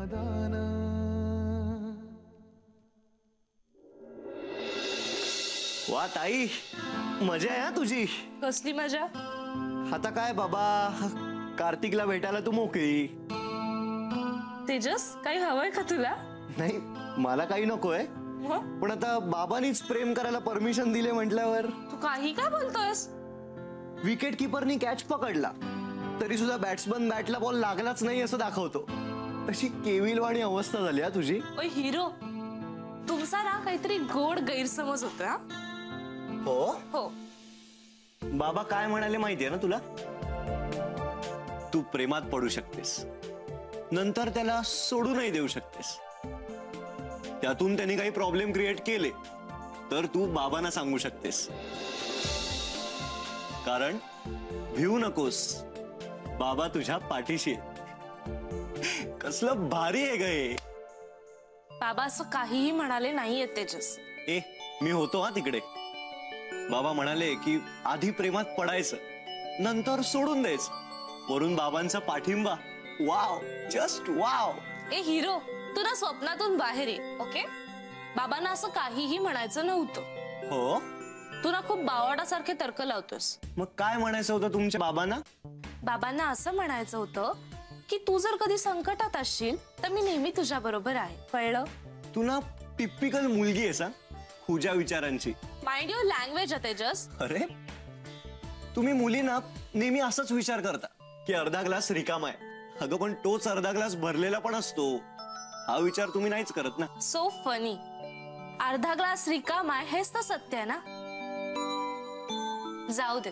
समाधान। वा ताई, मजा आहे तुझी। कसली मजा? आता काय बाबा, कार्तिकला भेटायला तू मोकळी। तेजस, काही हवंय का तुला? नाही, मला काही नकोय, पण आता बाबांनीच प्रेम करायला परमिशन दिले म्हटल्यावर। तू काही काय बोलतोयस? विकेट कीपरनी कॅच पकडला तरी सुद्धा बॅट्समन बॅटला बॉल लागलाच नाही असं दाखवतो। तशी केविलवाणी अवस्था झाली हा तुझी। ओय हिरो, तुमचा ना काहीतरी गोड गैरसमज होतोय। हो हो। बाबा काय म्हणाले माहितीये ना तुला? तू प्रेमात पडू शकतेस, नंतर त्याला सोडू नाही देऊ शकतेस। त्यातून त्यांनी काही प्रॉब्लेम क्रिएट केले तर तू बाबांना सांगू शकतेस, कारण भिवू नकोस, बाबा तुझ्या पाठीशी। कसलं भारी आहे ग हे। बाबा असं काहीही म्हणाले नाहीये तेजस। ए, मी होतो हा तिकडे। बाबा म्हणाले की आधी प्रेमात पडायचं, नंतर सोडून द्यायचं। वरून बाबांचा पाठिंबा, वाव, जस्ट वाव। ए हिरो, तू ना स्वप्नातून बाहेर ये, ओके? बाबांना असं काहीही म्हणायचं नव्हतं। हो, तू ना खूप बावडासारखे तर्क लावतोस। मग काय म्हणायचं होतं तुमच्या बाबांना? बाबांना असं म्हणायचं होतं की तू जर कधी संकटात असशील तर मी नेहमी तुझ्या बरोबर आहे, कळलं? तू ना टिपिकल मुलगी आहेस हा, खुजा विचारांची। Mind your language Tejas. अरे, तुम्ही मुली ना नेहमी असंच विचार करता की अर्धा ग्लास रिकामा आहे। अगं पण तोच अर्धा ग्लास भरलेला पण असतो, हा विचार तुम्ही नाहीच करत ना। सो फनी, अर्धा ग्लास रिकामा आहे हेच तर सत्य आहे ना। जाऊ दे,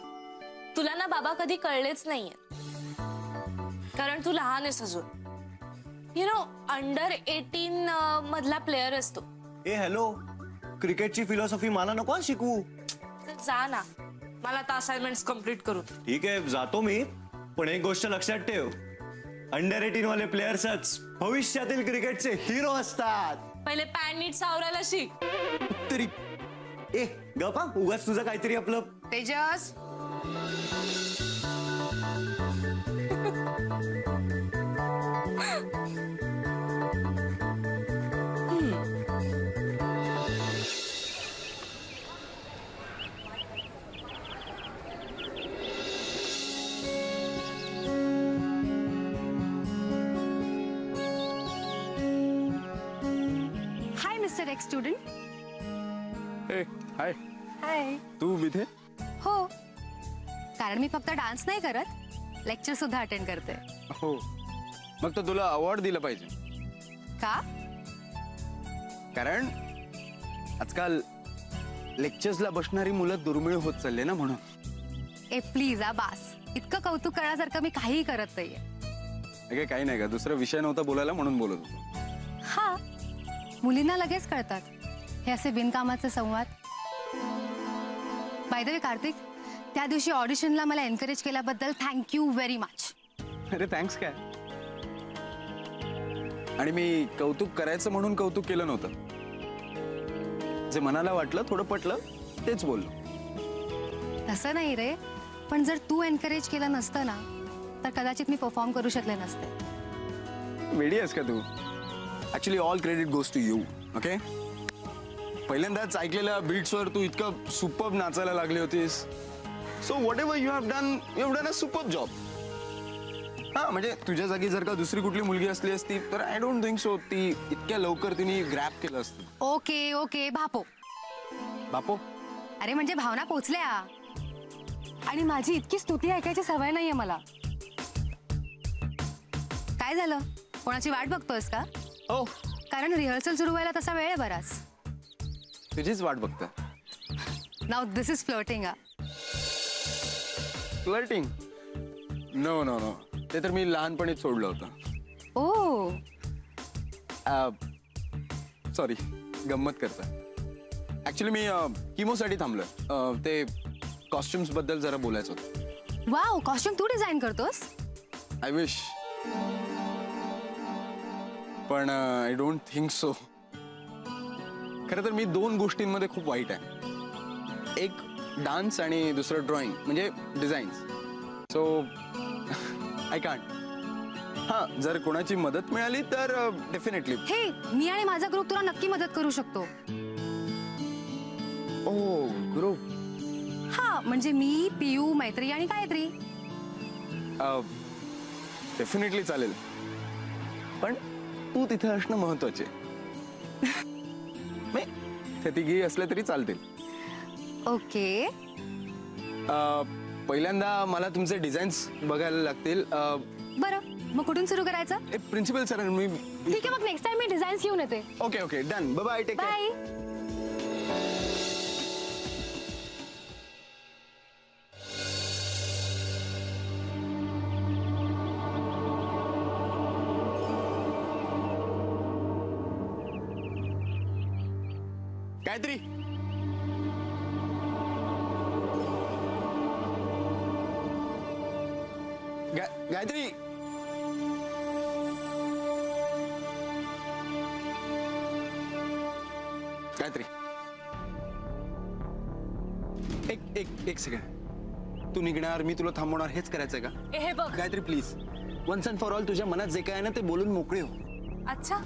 तुला ना बाबा कधी कळलेच नाहीये, कारण तू लहान आहेस अजून। यु नो, अंडर 18 मधला प्लेयर असतो। ए हॅलो, क्रिकेटची फिलॉसॉफी मला नको शिकवू। जा ना, मला आता असाइनमेंट्स कंप्लीट करू। ठीक आहे, जातो मी, पण एक गोष्ट लक्षात ठेव, अंडर 18 वाले प्लेयर्सच भविष्यातील क्रिकेटचे हिरो असतात। पहिले पॅन नीट सावरायला शिक तरी। ए गप्पा, उगाच तुझं काहीतरी आपलं। तेजस, हाय मिस्टर एक्स स्टुडंट। हे हाय। हाय। तू इथे? हो, कारण मी फक्त डान्स नाही करत, लेक्चर सुद्धा अटेंड करते। हो, मग तर तुला अवॉर्ड दिलं पाहिजे। का? कारण आजकाल लेक्चर्सला बसणारी मुलं दुर्मिळ होत चालले ना, म्हणून। ए प्लीज आ बास, इतकं कौतुक करण्यासारखं मी काहीही करत नाहीये। अगे काही नाही का, दुसरा विषय नव्हता बोलायला म्हणून बोलत होतो। हा, मुलींना लगेच कळतात हे असे बिनकामाचे संवाद। बाय द वे कार्तिक, त्या दिवशी ऑडिशनला मला एनकरेज केल्याबद्दल थँक्यू व्हेरी मच। अरे थँक्स काय, आणि मी कौतुक करायचं म्हणून कौतुक केलं नव्हतं, जे मनाला वाटलं, थोडं पटलं तेच बोललो। तसं नाही रे, पण जर तू एनकरेज केलं नसतं ना तर कदाचित मी परफॉर्म करू शकले नसते। वेडी आहेस का तू? Actually all credit goes to you, okay? पहिल्यांदाच ऐकलेल्या बीट्सवर तू इतकं सुपर्ब नाचायला लागली होतीस। So whatever you have done a superb job. हा, म्हणजे तुझ्या जागी जर का दुसरी कुठली मुलगी असली असती तर आय डोंट थिंक सो ती इतक्या लवकर तिने ग्रॅब केलं असतं। ओके ओके भापो। बापो? अरे म्हणजे भावना पोचल्या, आणि माझी इतकी स्तुती ऐकायची सवय नाहीये मला। काय झालं, कोणाची वाट बघतोयस का? हो, कारण रिहर्सल सुरू व्हायला तसा वेळ आहे बराच। तुझीच वाट बघता। Now this is flirting. Flirting? No no no, ते तर मी लहानपणीच सोडलं होतं। ओ सॉरी, गंमत करता। ऍक्च्युली मी किमोसाठी थांबलोय, ते कॉस्ट्युम्स बद्दल जरा बोलायचं होतं। वाव, कॉस्ट्युम तू डिझाईन करतोस? आय विश, पण आय डोंट थिंक सो। खरं तर मी दोन गोष्टींमध्ये खूप वाईट आहे, एक डान्स आणि दुसरं ड्रॉइंग म्हणजे डिझाईन्स। So I can't. हा, जर कोणाची मदत मिळाली तर डेफिनेटली. हे मी आणि माझा ग्रुप तुला नक्की मदत करू शकतो. Oh group. हा म्हणजे मी, पियू, मैत्री आणि गायत्री. डेफिनेटली चालेल, पण तू तिथे असणं महत्वाचे. ते तिघी असले तरी चालतील. ओके. पहिल्यांदा मला तुमचे डिझाईन्स बघायला लागतील. बरं मग कुठून सुरू करायचं? प्रिन्सिपल सर मी. ठीक आहे मग नेक्स्ट टाइम मी डिझाईन्स घेऊन येते. Okay okay done. Bye take care. Bye. Gayatri. Gayatri. Gayatri एक सेकंड. तू निघणार, मी तुला थांबवणार, हेच करायचंय का? हे बघ Gayatri please, once and for all तुझ्या मनात जे काय आहे ना ते बोलून मोकळे हो. अच्छा,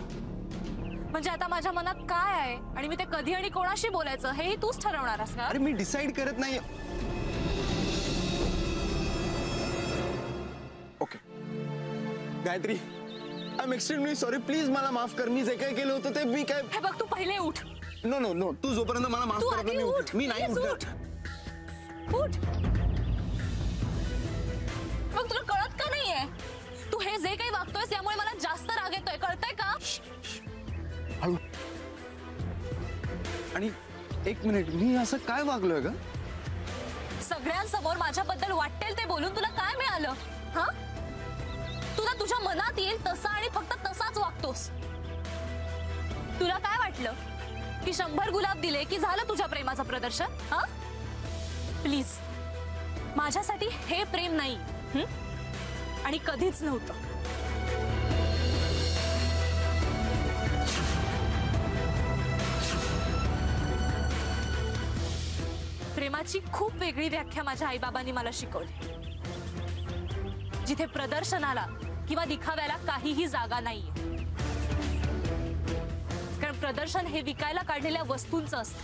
म्हणजे आता माझ्या मनात काय आहे आणि मी ते कधी आणि कोणाशी बोलायचं हेही तूच ठरवणार आहेस का? अरे मी डिसाइड करत नाही. Okay Gayatri, I am extremely sorry. Please मला माफ कर. मी जे काय केलं होतं ते मी काय. हे बघ तू पहिले उठ. नो नो नो, तू जोपर्यंत मला माफ तू करत आधी नाही उठ. मी नाही Please उठत. उठ. मग तुला कळत का नाहीये? तू हे जे काही वागतोयस यामुळे मला जास्त राग येतोय, कळतंय का? हळू. आणि एक मिनिट, मी असं काय वागलोय का? सगळ्यांसमोर माझ्याबद्दल वाटेल ते बोलून तुला काय मिळालं? हा, तुला तुझ्या मनात येईल तसा आणि फक्त तसाच वागतोस. तुला काय वाटलं की 100 गुलाब दिले की झालं तुझ्या प्रेमाचं प्रदर्शन? हा, प्लीज, माझ्यासाठी हे प्रेम नाही आणि कधीच नव्हतं. प्रेमाची खूप वेगळी व्याख्या माझ्या आईबाबांनी मला शिकवली, जिथे प्रदर्शनाला किंवा दिखाव्याला काहीही जागा नाहीये. कारण प्रदर्शन हे विकायला काढलेल्या वस्तूंचं असतं,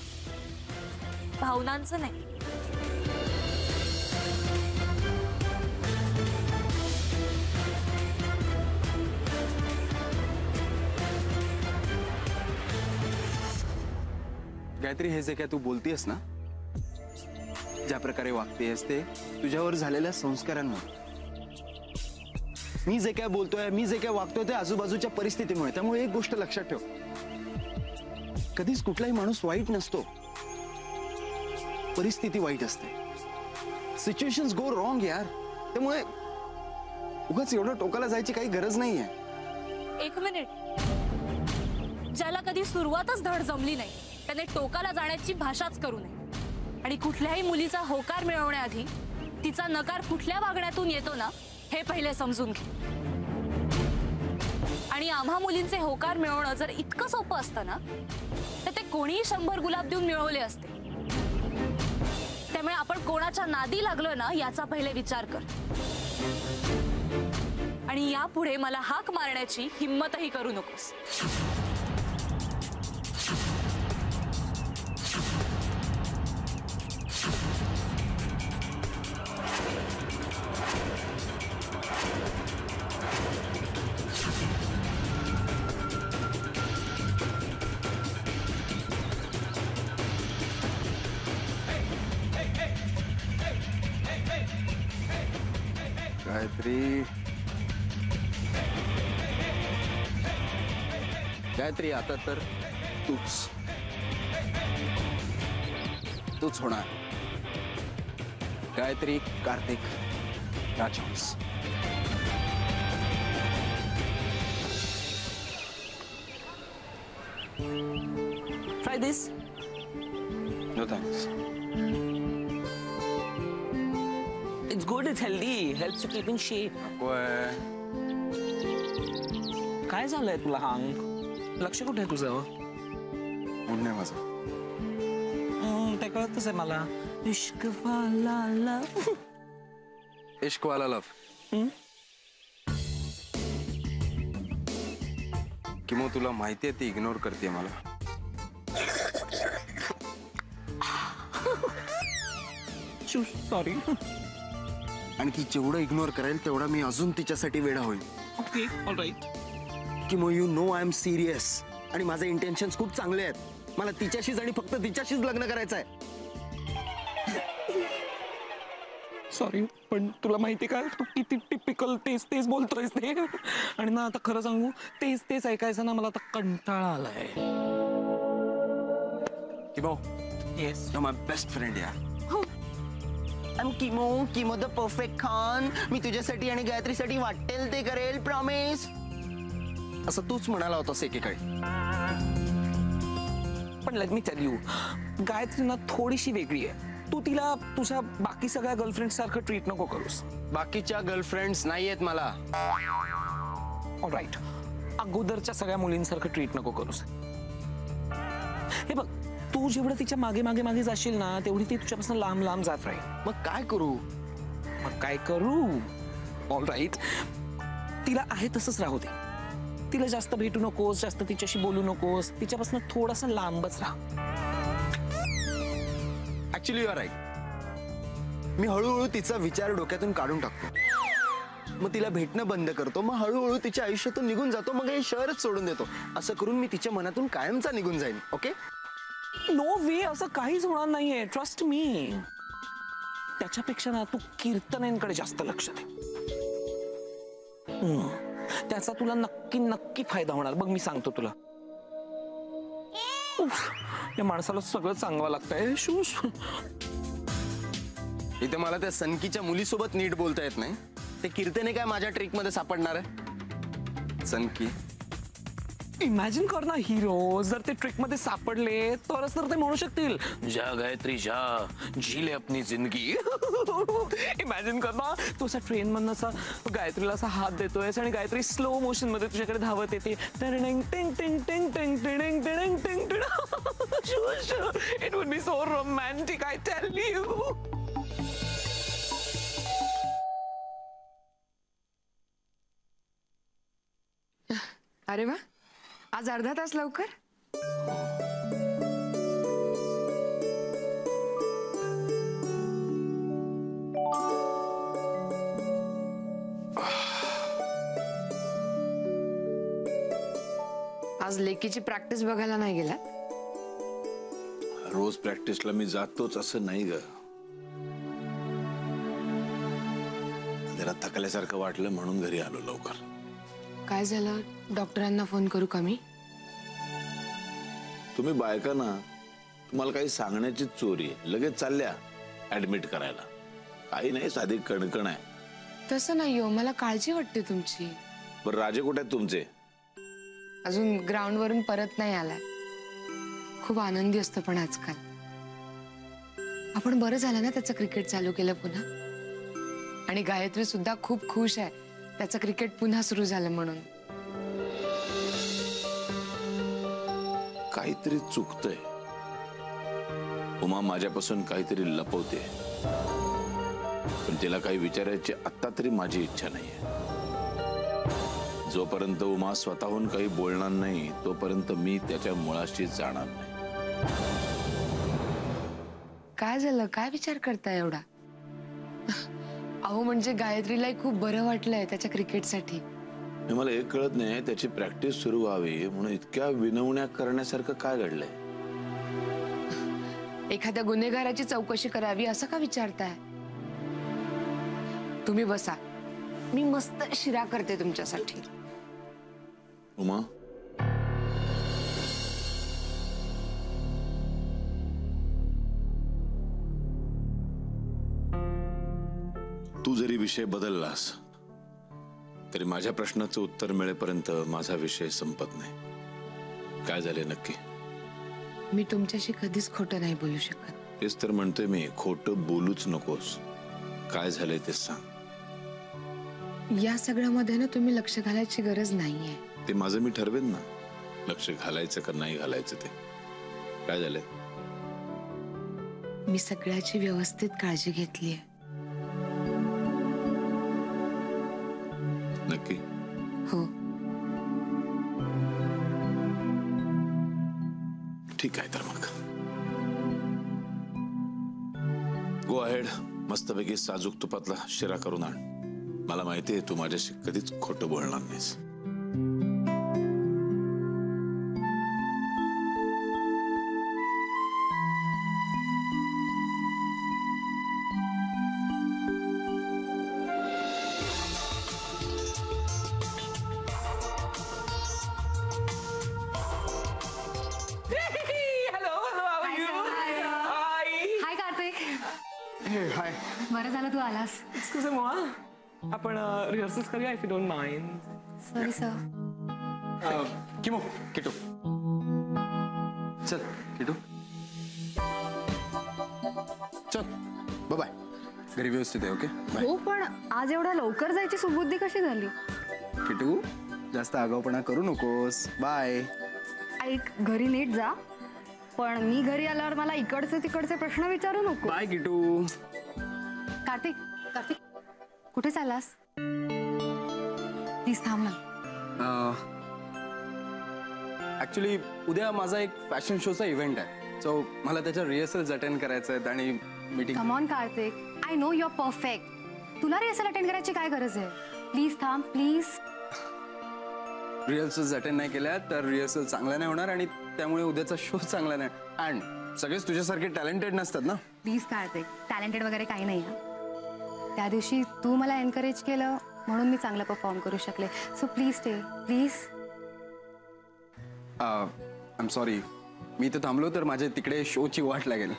भावनांचं नाही. गायत्री, हे जे काय तू बोलतेस ना, ज्या प्रकारे वागतेस ते तुझ्यावर झालेल्या संस्कारांमुळे. मी जे काय बोलतोय, मी जे काय वागतोय ते आजूबाजूच्या परिस्थितीमुळे. त्यामुळे एक गोष्ट लक्षात ठेव, कधीच कुठलाही माणूस वाईट नसतो, परिस्थिती वाईट असते. सिच्युएशन्स गो रॉंग यार. त्यामुळे उगाच एवढं टोकाला जायची काही गरज नाहीये. एक मिनिट, ज्याला कधी सुरुवातच धड जमली नाही त्याने टोकाला जाण्याची भाषाच करू नये. आणि कुठल्याही मुलीचा होकार मिळवण्याआधी तिचा नकार कुठल्या वागण्यातून येतो ना हे पहिले समजून घे. आणि आम्हा मुलींचे होकार मिळवणं जर इतकं सोपं असतं ना तर ते कोणीही 100 गुलाब देऊन मिळवले असते. त्यामुळे आपण कोणाच्या नादी लागलो ना याचा पहिले विचार कर. आणि यापुढे मला हाक मारण्याची हिम्मतही करू नकोस. गायत्री, गायत्री, आता तर तूच होणार Gayatri Kartik Rajhans. Try this. No thanks. It's good, it's healthy, helps you keep in shape. काय झालंय तुला हांग? लक्ष कुठे आहे तुझं? मूड नाही माझा. ते कळतच आहे मला. इश्क वाला लव. इश्क वाला लव. किमो तुला माहितीये ती इग्नोर करते मला. सॉरी. आणि ती जेवढं इग्नोर करेल तेवढा मी अजून तिच्यासाठी वेडा होईल. Okay alright. किमो you know I am serious आणि माझे इंटेन्शन्स खूप चांगले आहेत. मला तिच्याशीच आणि फक्त तिच्याशीच लग्न करायचं आहे. सॉरी पण तुला माहिती का तू किती टिपिकल तेच तेच बोलतोयस ते. आणि ना आता खरं सांगू तेच तेच ऐकायचं ना मला आता कंटाळा आलाय. किमो yes. You my best friend यार. किमो किमो द परफेक्ट खान. मी तुझ्यासाठी आणि गायत्रीसाठी वाटेल ते करेल प्रॉमिस. असं तूच म्हणाला होतास एकेकाळी. पण let me tell you Gayatri ना थोडीशी वेगळी आहे. तू तिला तुझ्या बाकी सगळ्या गर्लफ्रेंड सारखं ट्रीट नको करूस. बाकीच्या गर्लफ्रेंड्स नाही आहेत मला. ऑलराईट. अगोदरच्या सगळ्या मुलींसारखं ट्रीट नको करूस. हे बघ तू जेवढं तिच्या मागे मागे मागे जाशील ना तेवढी ती तुझ्यापासून लांब लांब जात राहील. मग काय करू. मग काय करू. ऑलराईट तिला आहे तसंच राहू दे. तिला जास्त भेटू नकोस, जास्त तिच्याशी बोलू नकोस, तिच्यापासून थोडासा लांबच राहा. Actually you are right. मी हळूहळू तिचा विचार डोक्यातून काढून टाकतो. मग तिला भेटणं बंद करतो. मग हळूहळू तिच्या आयुष्यातून निघून जातो. मग हे शहरच सोडून देतो. असं करून मी तिच्या मनातून कायमचा निघून जाईन. ओके. नो वे. असं काहीच होणार नाहीये. Trust me. त्याच्यापेक्षा ना तू कीर्तनांकडे जास्त लक्ष दे. त्याचा तुला नक्की नक्की फायदा होणार. बघ मी सांगतो तुला. या माणसाला सगळं चांगलं लागतंय. शूस इथे मला त्या सनकीच्या मुलीसोबत नीट बोलता येत नाही. ते कीर्तने काय माझ्या ट्रिक मध्ये सापडणार आहे. सनकी इमॅजिन कर ना हिरो जर ते ट्रिक मध्ये सापडले तरच तर ते म्हणू शकतील जा गायत्री जा जी ले अपनी जिंदगी. इमॅजिन कर ना तू असा ट्रेन मधनं असा गायत्रीला असा हात देतोय आणि गायत्री स्लो मोशन मध्ये तुझ्याकडे धावत येते. It would be so romantic I tell you. अरे वा आज अर्धा तास लवकर. आज लेकीची प्रॅक्टिस बघायला नाही गेला. रोज प्रॅक्टिसला मी जातोच असं नाही ग. जरा थकल्यासारखं वाटलं म्हणून घरी आलो लवकर. काय झालं. डॉक्टरांना फोन करू का मी. तुम्ही बायका ना तुम्हाला काही सांगण्याची चोरी आहे. लगेच चालल्या ऍडमिट करायला. काही नाही साधी कणकण आहे. तसं नाही हो. मला काळजी वाटते तुमची. बरं राजे कुठे आहेत तुमचे. अजून ग्राउंड वरून परत नाही आलाय. खूप आनंदी असतो पण आजकाल. आपण बरं झालं ना त्याचं क्रिकेट चालू केलं पुन्हा. आणि गायत्री सुद्धा खूप खुश आहे त्याचं क्रिकेट पुन्हा सुरू झालं म्हणून. काहीतरी चुकतंय. उमा माझ्यापासून काहीतरी लपवते. पण तिला काही विचारायची आत्ता तरी माझी इच्छा नाहीये. जोपर्यंत उमा स्वतःहून काही बोलणार नाही तोपर्यंत मी त्याच्या मुळाशी जाणार नाही. काय झालं. काय विचार करताय एवढा. अहो म्हणजे गायत्रीलाही खूप बरं वाटलंय त्याच्या क्रिकेटसाठी. मला एक कळत नाही त्याची प्रॅक्टिस सुरू व्हावी म्हणून इतक्या विनवण्या करण्यासारखं काय घडलंय. एखाद्या गुन्हेगाराची चौकशी करावी असं का विचारताय. तुम्ही बसा. मी मस्त शिरा करते तुमच्यासाठी. उमा तू जरी विषय बदललास तरी माझ्या प्रश्नाचं उत्तर मिळेपर्यंत माझा विषय संपत नाही. काय झाले नक्की. मी तुमच्याशी कधीच खोटं नाही बोलू शकत. तेच तर म्हणतोय मी. खोटं बोलूच नकोस. काय झालंय ते सांग. या सगळ्यामध्ये ना तुम्ही लक्ष घालायची गरज नाहीये. ते माझं मी ठरवेन ना लक्ष घालायचं का नाही घालायचं ते. काय झालंय. मी सगळ्याची व्यवस्थित काळजी घेतलीये. नक्की. हो. ठीक आहे तर मग गो अहेड. मस्तपैकी साजूक तुपातला शिरा करून आण. मला माहितीये तू माझ्याशी कधीच खोटं बोलणार नाहीस. हाय. बरं झालं तू आलास. एक्सक्यूज मी आपण रिहर्सल्स करूया if you don't mind. Sorry sir. किमो किटू चल. किटू चल. बाय. घरी व्यवस्थित आहे. Okay bye. हो पण आज एवढ्या लवकर जायची सुबुद्धी कशी झाली? किटू जास्त आगाऊपणा करू नकोस. बाय. ऐक, घरी नीट जा, पण मी घरी आल्यावर मला इकडचे तिकडचे प्रश्न विचारू नको. बाय किटू. कार्तिक, कार्तिक कुठे चाललास? प्लीज थांब ना. ऍक्च्युली उद्या माझा एक फॅशन शोचा इव्हेंट आहे, सो मला त्याच्या रिहर्सल्स अटेंड करायचं आहेत आणि meeting. Come on Kartik, I know you are perfect. तुला रिहर्सल अटेंड करायची काय गरज आहे? प्लीज थांब प्लीज. रिहर्सल्स अटेंड नाही केल्या तर रिहर्सल चांगला नाही होणार आणि त्यामुळे उद्याचा शो चांगला नाही. अँड सगळेच तुझ्यासारखे टॅलेंटेड नसतात ना. प्लीज कार्तिक, टॅलेंटेड वगैरे काही नाही. त्या दिवशी तू मला एनकरेज केलं म्हणून मी चांगलं परफॉर्म करू शकले. So please stay please. I am sorry. मी इथे थांबलो तर माझ्या तिकडे शोची वाट लागेल.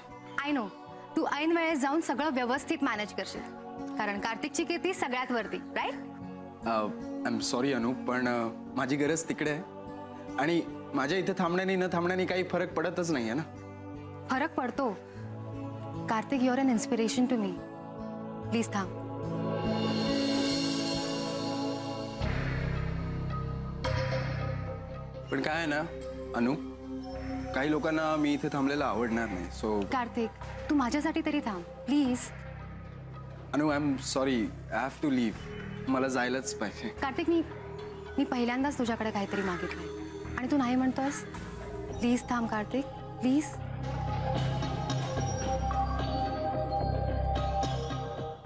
आय नो तू ऐन वेळेस जाऊन सगळं व्यवस्थित मॅनेज करशील, कारण कार्तिकची कीर्ती सगळ्यात वरती, राईट? आय एम सॉरी अनु, पण माझी गरज तिकडे आहे आणि माझ्या इथे थांबण्याने न थांबण्याने काही फरक पडतच नाही आहे ना. फरक पडतो Kartik. You're an inspiration to me. Please थांब. पण काय आहे ना अनु, काही लोकांना मी इथे थांबलेला आवडणार नाही. सो कार्तिक तू माझ्यासाठी तरी थांब please. Anu I am sorry, I have to leave. मला जायलाच पाहिजे. कार्तिक मी पहिल्यांदाच तुझ्याकडे काहीतरी मागितलंय आणि तू नाही म्हणतोस. प्लीज थांब कार्तिक प्लीज.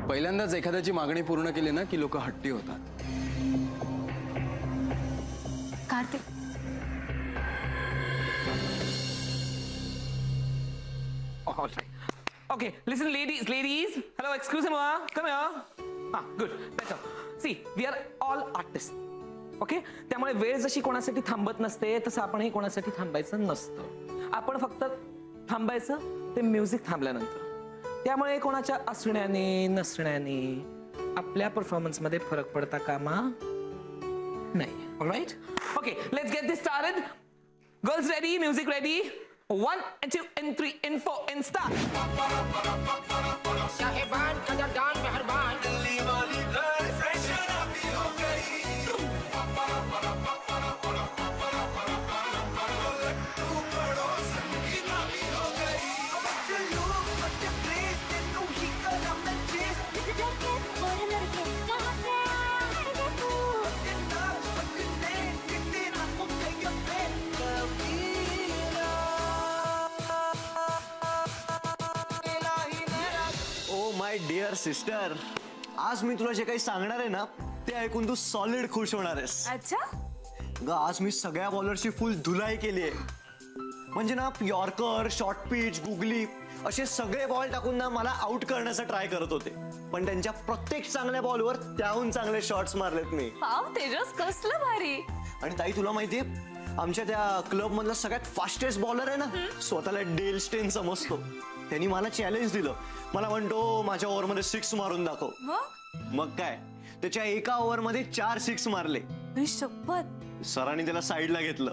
पहिल्यांदाच एखाद्याची मागणी पूर्ण केली ना की लोक हट्टी होतात. Kartik Okay, listen, ladies. Hello, excuse me, come here. Good, better. See, we are all artists. Okay? त्यामुळे वेळ जशी कोणासाठी थांबत नसते तसं आपणही कोणासाठी थांबायचं नसतं. आपण फक्त थांबायचं ते म्युझिक थांबल्यानंतर. त्यामुळे कोणाच्या असण्याने नसण्याने आपल्या परफॉर्मन्स मध्ये फरक पडता कामा नाही. Alright? Okay, let's get this started. Girls ready, music ready. 1 and 2 and 3 and 4 and start. साहिबान कदरदान मेहरबान दिल्ली वाली गर्ल फ्रेशन अभी हो गई. तू पड़ोसन की नामी हो गई. चलो मत प्लीज तेनू ही कलम में चीज लड़के और लड़के कहां से आए तू. तेरा पकने कितने ना मुझे ये कभी माय डिअर सिस्टर, आज मी तुला जे काही सांगणार आहे ना ते ऐकून तू सॉलिड खुश होणार आहेस. अच्छा ग, आज मी सगळ्या बॉलरची फुल धुलाई केली आहे. म्हणजे ना यॉर्कर, शॉर्ट पिच, गुगली असे सगळे बॉल टाकून ना मला आउट करण्याचा ट्राय करत होते, पण त्यांच्या प्रत्येक चांगल्या बॉलवर त्याहून चांगले शॉट्स मारलेत मी. वाव तेजस, कसलं भारी. आणि ताई तुला माहितीये आमच्या त्या क्लब मधला सगळ्यात फास्टेस्ट बॉलर आहे ना, स्वतःला डेल स्टेन समजतो. त्यांनी मला चॅलेंज दिलं. मला म्हणतो माझ्या ओव्हरमध्ये 6 मारून दाखव. मग काय, त्याच्या एका ओव्हरमध्ये 4 6 मारले. शपथ. सरांनी त्याला साईडला घेतलं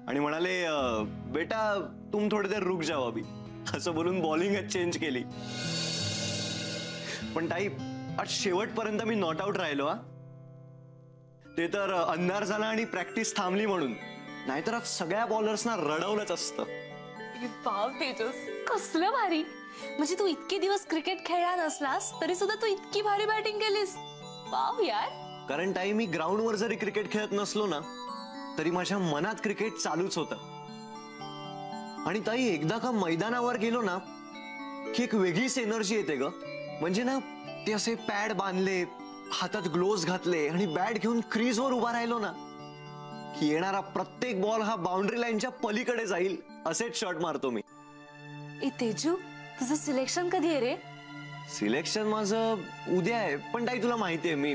आणि म्हणाले बेटा तुम थोडे देर रुक जाओ अभी, असं बोलून बॉलिंगच चेंज केली. पण ताई आज शेवटपर्यंत मी नॉट आउट राहिलो. ते तर अंधार झाला आणि प्रॅक्टिस थांबली म्हणून, नाहीतर आज सगळ्या बॉलर्सना रडवलंच असतं. वाव तेजस, कसलं भारी. म्हणजे तू इतके दिवस क्रिकेट खेळला नसलास तरी सुद्धा तू इतकी भारी बॅटिंग केलीस. वाव यार. कारण ताई मी ग्राउंडवर जरी क्रिकेट खेळत नसलो ना तरी माझ्या मनात क्रिकेट चालूच होतं. आणि ताई एकदा का मैदानावर गेलो ना की एक वेगळीच एनर्जी येते ग. म्हणजे ना ते असे पॅड बांधले, हातात ग्लोव्स घातले आणि बॅट घेऊन क्रीजवर उभा राहिलो ना की येणारा प्रत्येक बॉल हा बाउंड्री लाईनच्या पलीकडे जाईल असेच शॉट मारतो मी. ए तेजू, तुझं सिलेक्शन कधी आहे रे? सिलेक्शन माझं उद्या आहे, पण ताई तुला माहितीये मी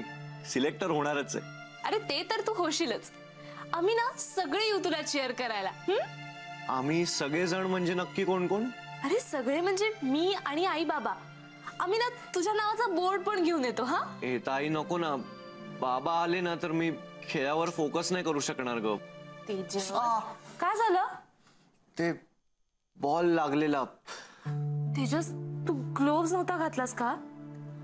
सिलेक्टर होणारच आहे. अरे ते तर तू होशीलच. आम्ही ना सगळे येऊ तुला चीअर करायला. आम्ही सगळेजण म्हणजे नक्की कोण कोण? अरे सगळे म्हणजे मी आणि आई बाबा. आम्ही ना तुझ्या नावाचा बोर्ड पण घेऊन येतो. हा ए ताई नको ना, बाबा आले ना तर मी खेळावर फोकस नाही करू शकणार ग. तेजस, काय झालं? ते बॉल लागलेला. तेजस, तू ग्लोव्स नव्हता घातलास का?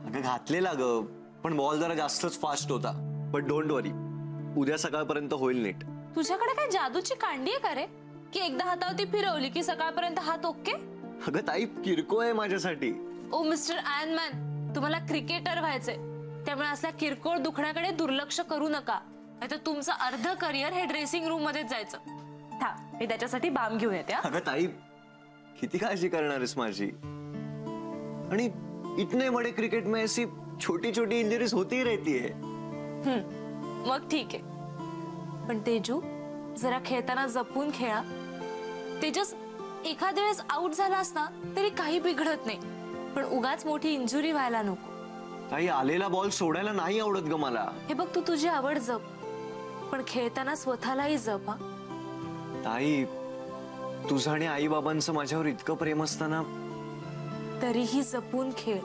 अगं घातलेला ग, पण बॉल जरा जास्तच फास्ट होता. बट डोंट वरी, उद्या सकाळपर्यंत होईल नीट. तुझ्याकडे काय जादूची कांडी आहे का रे, की एकदा हातावरती फिरवली की सकाळपर्यंत हात ओके? अगं ताई किरकोळ आहे माझ्यासाठी. ओ मिस्टर आयर्नमॅन, तुम्हाला क्रिकेटर व्हायचंय, त्यामुळे असल्या किरकोळ दुखण्याकडे दुर्लक्ष करू नका. नाहीतर तुमचं अर्ध करिअर हे ड्रेसिंग रूम मध्येच जायचं. मी त्याच्यासाठी बाम घेऊन येते. अगं ताई किती काळजी करणार आहेस माझी? आणि इतने बडे क्रिकेट में ऐसी छोटी छोटी इंजरीज होती रहती है. मग ठीक आहे, पण तेजू जरा खेळताना जपून खेळा. तेजस, एखाद्या वेळेस आउट झाला असता तरी काही बिघडत नाही, पण उगाच मोठी इंजुरी व्हायला नको. ताई आलेला बॉल सोडायला नाही आवडत ग मला. हे बघ, तू तुझी आवड जप, पण खेळताना स्वतःलाही जप. हा ताई, तुझं आणि आई बाबांचं माझ्यावर इतकं प्रेम असताना तरीही जपून खेळ.